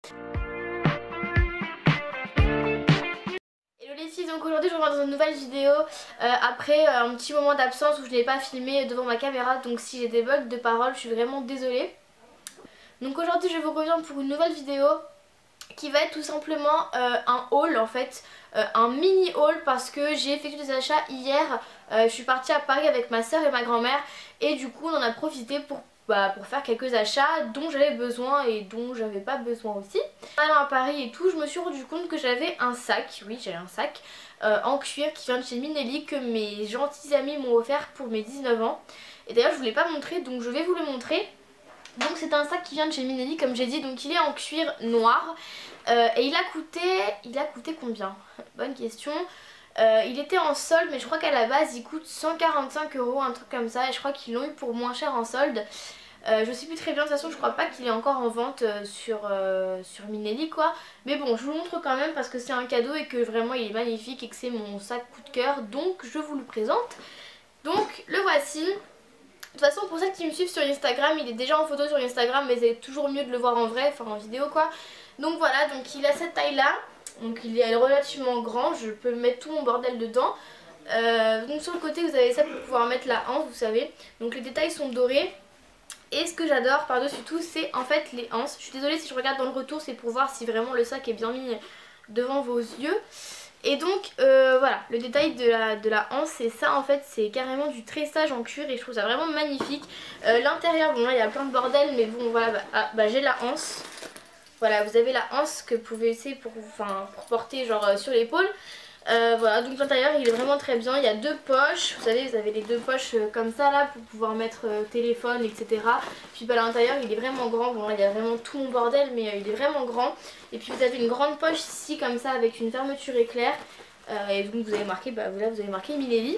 Hello les filles, donc aujourd'hui je reviens dans une nouvelle vidéo après un petit moment d'absence où je n'ai pas filmé devant ma caméra, donc si j'ai des bugs de parole je suis vraiment désolée. Donc aujourd'hui je vous reviens pour une nouvelle vidéo qui va être tout simplement un haul en fait, un mini haul parce que j'ai effectué des achats hier. Je suis partie à Paris avec ma soeur et ma grand-mère et du coup on en a profité pour faire quelques achats dont j'avais besoin et dont j'avais pas besoin aussi. En allant à Paris et tout, je me suis rendu compte que j'avais un sac, oui j'avais un sac en cuir qui vient de chez Minelli que mes gentils amis m'ont offert pour mes 19 ans. Et d'ailleurs je vous l'ai pas montré donc je vais vous le montrer. Donc c'est un sac qui vient de chez Minelli comme j'ai dit, donc il est en cuir noir et il a coûté combien? Bonne question. Il était en solde mais je crois qu'à la base il coûte 145 €, un truc comme ça, et je crois qu'ils l'ont eu pour moins cher en solde. Je sais plus très bien, de toute façon je crois pas qu'il est encore en vente sur Minelli quoi. Mais bon, je vous le montre quand même parce que c'est un cadeau et que vraiment il est magnifique et que c'est mon sac coup de cœur, donc je vous le présente. Donc le voici. De toute façon pour ceux qui me suivent sur Instagram, il est déjà en photo sur Instagram mais c'est toujours mieux de le voir en vrai, enfin en vidéo quoi. Donc voilà, donc il a cette taille là, donc il est relativement grand, je peux mettre tout mon bordel dedans. Donc sur le côté vous avez ça pour pouvoir mettre la hanse, vous savez. Donc les détails sont dorés. Et ce que j'adore par-dessus tout c'est en fait les anses. Je suis désolée si je regarde dans le retour, c'est pour voir si vraiment le sac est bien mis devant vos yeux. Et donc voilà, le détail de la hanse c'est ça en fait, c'est carrément du tressage en cuir et je trouve ça vraiment magnifique. L'intérieur, bon là il y a plein de bordel mais bon voilà, j'ai la hanse. Voilà, vous avez la hanse que vous pouvez essayer pour porter genre sur l'épaule. Voilà, donc l'intérieur il est vraiment très bien, il y a deux poches, vous savez vous avez les deux poches comme ça là pour pouvoir mettre téléphone etc. Puis à l'intérieur il est vraiment grand, bon là il y a vraiment tout mon bordel mais il est vraiment grand. Et puis vous avez une grande poche ici comme ça avec une fermeture éclair et donc vous avez marqué, là vous avez marqué Minelli.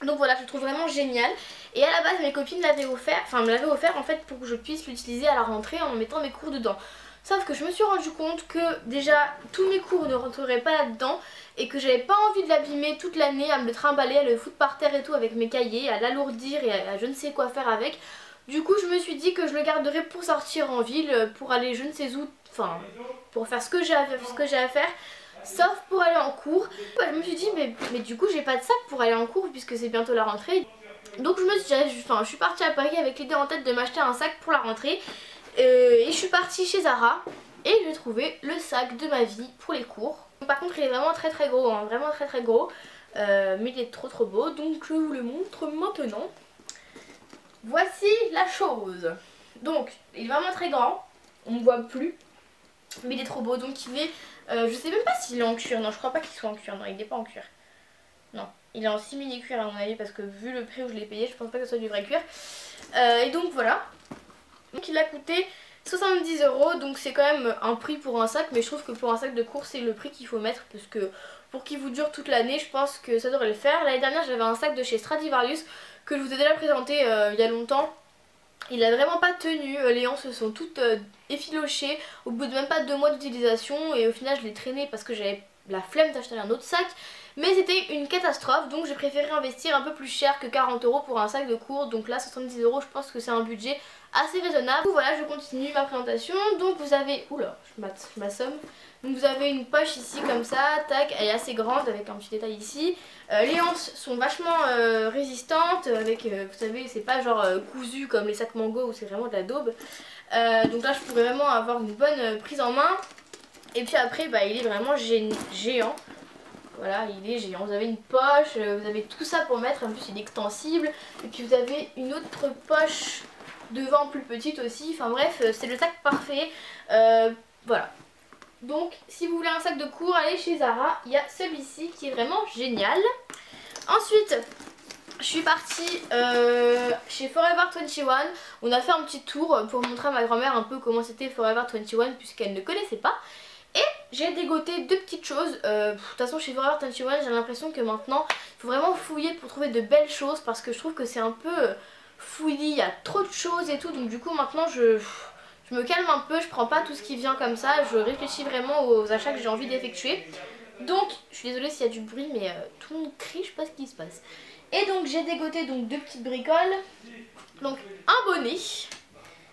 Donc voilà, je le trouve vraiment génial. Et à la base mes copines l'avaient offert, me l'avaient offert en fait pour que je puisse l'utiliser à la rentrée en mettant mes cours dedans. Sauf que je me suis rendu compte que déjà tous mes cours ne rentreraient pas là-dedans et que j'avais pas envie de l'abîmer toute l'année, à me le trimballer, à le foutre par terre et tout avec mes cahiers, à l'alourdir et à je ne sais quoi faire avec. Du coup je me suis dit que je le garderais pour sortir en ville, pour aller je ne sais où, pour faire ce que j'ai à faire. Sauf pour aller en cours. Je me suis dit mais du coup j'ai pas de sac pour aller en cours puisque c'est bientôt la rentrée. Donc je suis partie à Paris avec l'idée en tête de m'acheter un sac pour la rentrée. Et je suis partie chez Zara et j'ai trouvé le sac de ma vie pour les cours. Par contre il est vraiment très très gros, hein, vraiment très très gros. Mais il est trop trop beau, donc je vous le montre maintenant. Voici la chose. Donc il est vraiment très grand, on ne voit plus. Mais il est trop beau, donc il est... je sais même pas s'il est en cuir, non je crois pas qu'il soit en cuir, non il n'est pas en cuir. Non, il est en simili cuir à mon avis parce que vu le prix où je l'ai payé, je pense pas que ce soit du vrai cuir. Et donc voilà. Donc il a coûté 70 €, donc c'est quand même un prix pour un sac, mais je trouve que pour un sac de course c'est le prix qu'il faut mettre parce que pour qu'il vous dure toute l'année je pense que ça devrait le faire. L'année dernière j'avais un sac de chez Stradivarius que je vous ai déjà présenté il y a longtemps. Il a vraiment pas tenu, les hanches se sont toutes effilochées au bout de même pas 2 mois d'utilisation et au final je l'ai traîné parce que j'avais la flemme d'acheter un autre sac. Mais c'était une catastrophe, donc j'ai préféré investir un peu plus cher que 40 € pour un sac de cours. Donc là 70 € je pense que c'est un budget assez raisonnable. Donc voilà, je continue ma présentation. Donc vous avez, oula je m'assomme. Donc vous avez une poche ici comme ça, tac, elle est assez grande avec un petit détail ici. Les hanches sont vachement résistantes avec, vous savez c'est pas genre cousu comme les sacs Mango où c'est vraiment de la daube. Donc là je pourrais vraiment avoir une bonne prise en main. Et puis après il est vraiment géant. Voilà, il est géant. Vous avez une poche, vous avez tout ça pour mettre, en plus il est extensible. Et puis vous avez une autre poche devant plus petite aussi. Enfin bref, c'est le sac parfait. Voilà. Donc si vous voulez un sac de cours, allez chez Zara. Il y a celui-ci qui est vraiment génial. Ensuite, je suis partie chez Forever 21. On a fait un petit tour pour montrer à ma grand-mère un peu comment c'était Forever 21 puisqu'elle ne connaissait pas. Et j'ai dégoté deux petites choses. De toute façon chez Forever 21 j'ai l'impression que maintenant il faut vraiment fouiller pour trouver de belles choses parce que je trouve que c'est un peu fouillis, il y a trop de choses et tout. Donc du coup maintenant je me calme un peu, je prends pas tout ce qui vient comme ça, je réfléchis vraiment aux achats que j'ai envie d'effectuer. Donc je suis désolée s'il y a du bruit mais tout le monde crie, je sais pas ce qui se passe. Et donc j'ai dégoté donc deux petites bricoles. Donc un bonnet,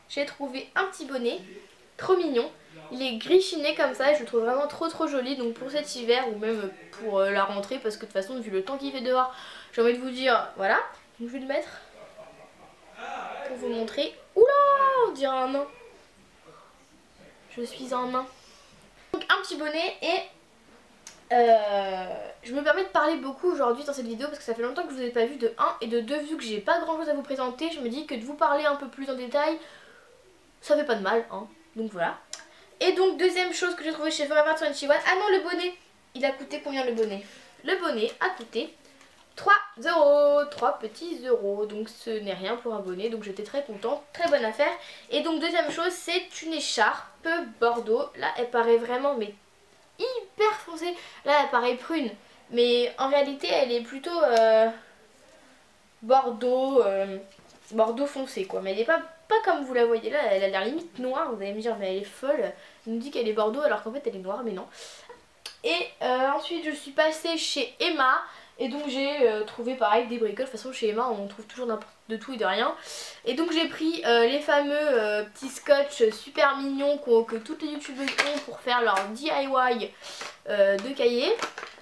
j'ai trouvé un petit bonnet. trop mignon. Il est gris chiné comme ça et je le trouve vraiment trop joli, donc pour cet hiver ou même pour la rentrée, parce que de toute façon vu le temps qu'il fait dehors, j'ai envie de vous dire voilà. Donc je vais le mettre pour vous montrer. Oula, on dirait un nain. Je suis un nain. Donc un petit bonnet et je me permets de parler beaucoup aujourd'hui dans cette vidéo parce que ça fait longtemps que je vous ai pas vu de 1 et de 2, vu que j'ai pas grand chose à vous présenter. Je me dis que de vous parler un peu plus en détail, ça fait pas de mal, hein. Donc voilà. Et donc deuxième chose que j'ai trouvé chez Forever 21, ah non, le bonnet, il a coûté combien le bonnet? Le bonnet a coûté 3 €, 3 petits euros, donc ce n'est rien pour un bonnet, donc j'étais très contente, très bonne affaire. Et donc deuxième chose, c'est une écharpe bordeaux. Là elle paraît vraiment mais hyper foncée, là elle paraît prune, mais en réalité elle est plutôt bordeaux, bordeaux foncé quoi, mais elle n'est pas comme vous la voyez là, elle a l'air limite noire. Vous allez me dire mais elle est folle, elle nous dit qu'elle est bordeaux alors qu'en fait elle est noire, mais non. Et ensuite je suis passée chez Emma et donc j'ai trouvé pareil des bricoles. De toute façon chez Emma on trouve toujours n'importe de tout et de rien. Et donc j'ai pris les fameux petits scotch super mignons que toutes les youtubeuses ont pour faire leur DIY de cahier.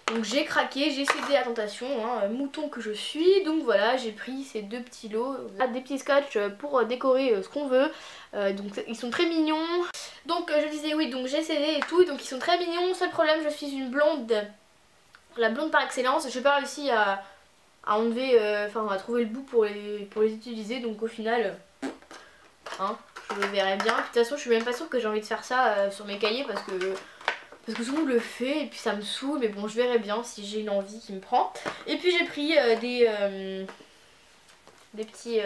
Donc j'ai craqué, j'ai cédé à la tentation, hein, mouton que je suis. Donc voilà, j'ai pris ces deux petits lots, des petits scotch pour décorer ce qu'on veut. Donc ils sont très mignons. Donc je disais oui, donc j'ai cédé et tout, donc ils sont très mignons. Seul problème, je suis une blonde, la blonde par excellence. Je n'ai pas réussi à enlever, enfin à trouver le bout pour les utiliser. Donc au final, hein, je le verrai bien. Puis, de toute façon je suis même pas sûre que j'ai envie de faire ça sur mes cahiers parce que tout le monde le fait et puis ça me saoule, mais bon je verrai bien si j'ai une envie qui me prend. Et puis j'ai pris des petits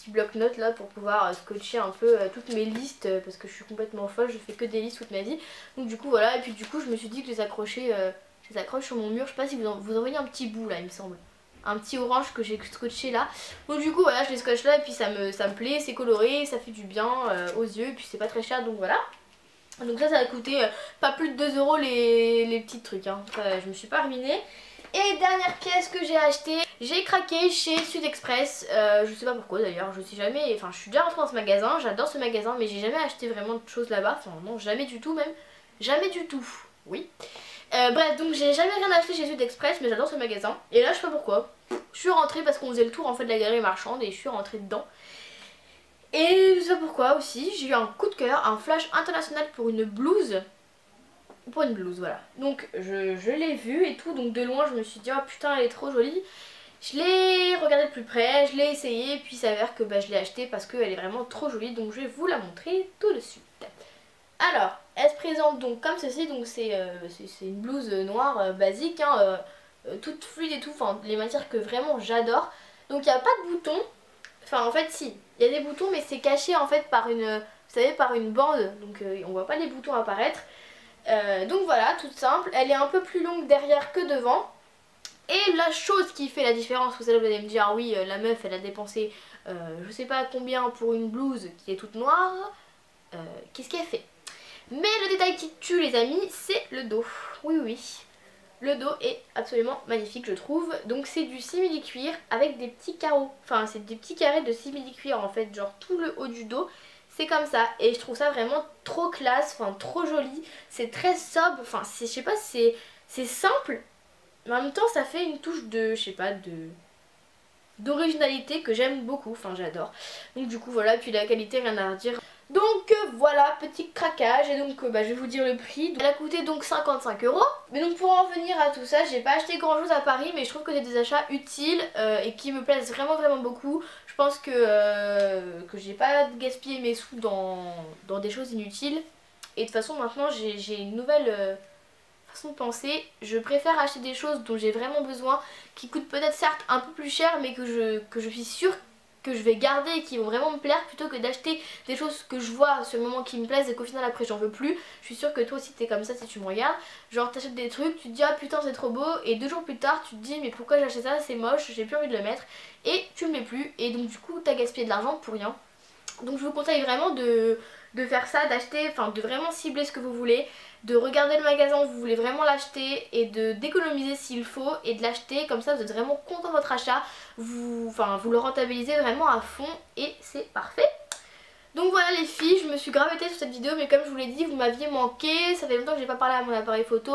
bloc-notes là pour pouvoir scotcher un peu toutes mes listes parce que je suis complètement folle, je fais que des listes toute ma vie. Donc du coup voilà, et puis du coup je me suis dit que je les accroche sur mon mur. Je sais pas si vous en voyez un petit bout là il me semble. Un petit orange que j'ai scotché là. Donc du coup voilà, je les scotche là et puis ça me plaît, c'est coloré, ça fait du bien aux yeux et puis c'est pas très cher, donc voilà. Donc ça va coûter pas plus de 2 € les petits trucs, hein. Je me suis pas ruinée. Et dernière pièce que j'ai acheté, j'ai craqué chez Sud Express. Je sais pas pourquoi d'ailleurs, je sais jamais, enfin je suis déjà rentrée dans ce magasin, j'adore ce magasin, mais j'ai jamais acheté vraiment de choses là-bas. Enfin non, jamais du tout même, jamais du tout, oui. Bref, donc j'ai jamais rien acheté chez Sud Express, mais j'adore ce magasin. Et là je sais pas pourquoi, je suis rentrée parce qu'on faisait le tour en fait de la galerie marchande et je suis rentrée dedans. Et je sais pas pourquoi aussi, j'ai eu un coup de cœur, un flash international pour une blouse. Pour une blouse, voilà. Donc je l'ai vue et tout, donc de loin je me suis dit oh putain elle est trop jolie. Je l'ai regardée de plus près, je l'ai essayée, puis il s'avère que je l'ai achetée parce qu'elle est vraiment trop jolie, donc je vais vous la montrer tout de suite. Alors, elle se présente donc comme ceci, donc c'est une blouse noire basique, hein, toute fluide et tout, enfin les matières que vraiment j'adore. Donc il n'y a pas de boutons. Enfin en fait si, il y a des boutons mais c'est caché en fait par une, vous savez, par une bande, donc on voit pas les boutons apparaître. Donc voilà, toute simple, elle est un peu plus longue derrière que devant. Et la chose qui fait la différence, vous allez me dire oui la meuf elle a dépensé je sais pas combien pour une blouse qui est toute noire, qu'est-ce qu'elle fait? Mais le détail qui tue les amis, c'est le dos, oui oui. Le dos est absolument magnifique je trouve. Donc c'est du simili cuir avec des petits carreaux. Enfin c'est des petits carrés de simili cuir en fait. Genre tout le haut du dos c'est comme ça. Et je trouve ça vraiment trop classe, enfin trop joli. C'est très sobre, enfin je sais pas, c'est simple. Mais en même temps ça fait une touche de, je sais pas, d'originalité que j'aime beaucoup. Enfin j'adore. Donc du coup voilà, puis la qualité rien à redire. Donc voilà, petit craquage. Et donc je vais vous dire le prix. Elle a coûté donc 55 €. Mais donc pour en venir à tout ça, j'ai pas acheté grand chose à Paris, mais je trouve que c'est des achats utiles et qui me plaisent vraiment beaucoup. Je pense que j'ai pas gaspillé mes sous dans des choses inutiles. Et de toute façon maintenant j'ai une nouvelle façon de penser. Je préfère acheter des choses dont j'ai vraiment besoin, qui coûtent peut-être certes un peu plus cher, mais que je suis sûre que je vais garder et qui vont vraiment me plaire, plutôt que d'acheter des choses que je vois sur le moment qui me plaisent et qu'au final après j'en veux plus. Je suis sûre que toi aussi t'es comme ça si tu me regardes. Genre t'achètes des trucs, tu te dis ah putain c'est trop beau, et 2 jours plus tard tu te dis mais pourquoi j'ai acheté ça, c'est moche, j'ai plus envie de le mettre, et tu le mets plus, et donc du coup t'as gaspillé de l'argent pour rien. Donc je vous conseille vraiment de faire ça, d'acheter, enfin de vraiment cibler ce que vous voulez, de regarder le magasin où vous voulez vraiment l'acheter et d'économiser s'il faut et de l'acheter, comme ça vous êtes vraiment content de votre achat, vous le rentabilisez vraiment à fond et c'est parfait. Donc voilà les filles, je me suis grave étonnée sur cette vidéo, mais comme je vous l'ai dit, vous m'aviez manqué, ça fait longtemps que j'ai pas parlé à mon appareil photo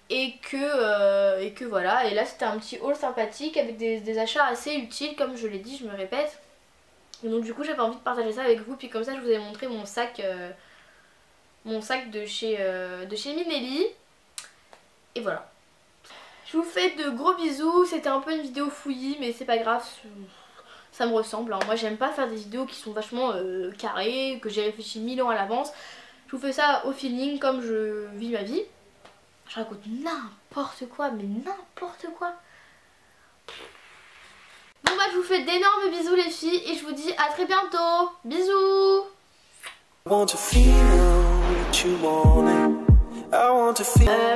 et que voilà. Et là c'était un petit haul sympathique avec des achats assez utiles, comme je l'ai dit, je me répète. Et donc du coup j'avais envie de partager ça avec vous, puis comme ça je vous ai montré mon sac de chez Minelli. Et voilà. Je vous fais de gros bisous, c'était un peu une vidéo fouillie mais c'est pas grave, ça me ressemble. Alors moi j'aime pas faire des vidéos qui sont vachement carrées, que j'ai réfléchi 1000 ans à l'avance. Je vous fais ça au feeling comme je vis ma vie. Je raconte n'importe quoi, mais n'importe quoi. Bon bah je vous fais d'énormes bisous les filles et je vous dis à très bientôt. Bisous.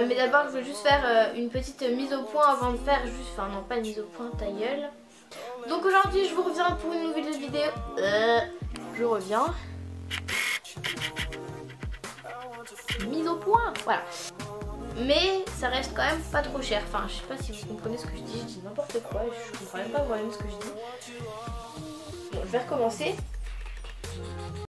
Mais d'abord je vais juste faire une petite mise au point avant de faire juste... Enfin non pas une mise au point, ta gueule. Donc aujourd'hui je vous reviens pour une nouvelle vidéo. Je reviens. Mise au point, voilà. Mais ça reste quand même pas trop cher. Enfin je sais pas si vous comprenez ce que je dis n'importe quoi. Je comprends même pas moi-même ce que je dis. Bon je vais recommencer.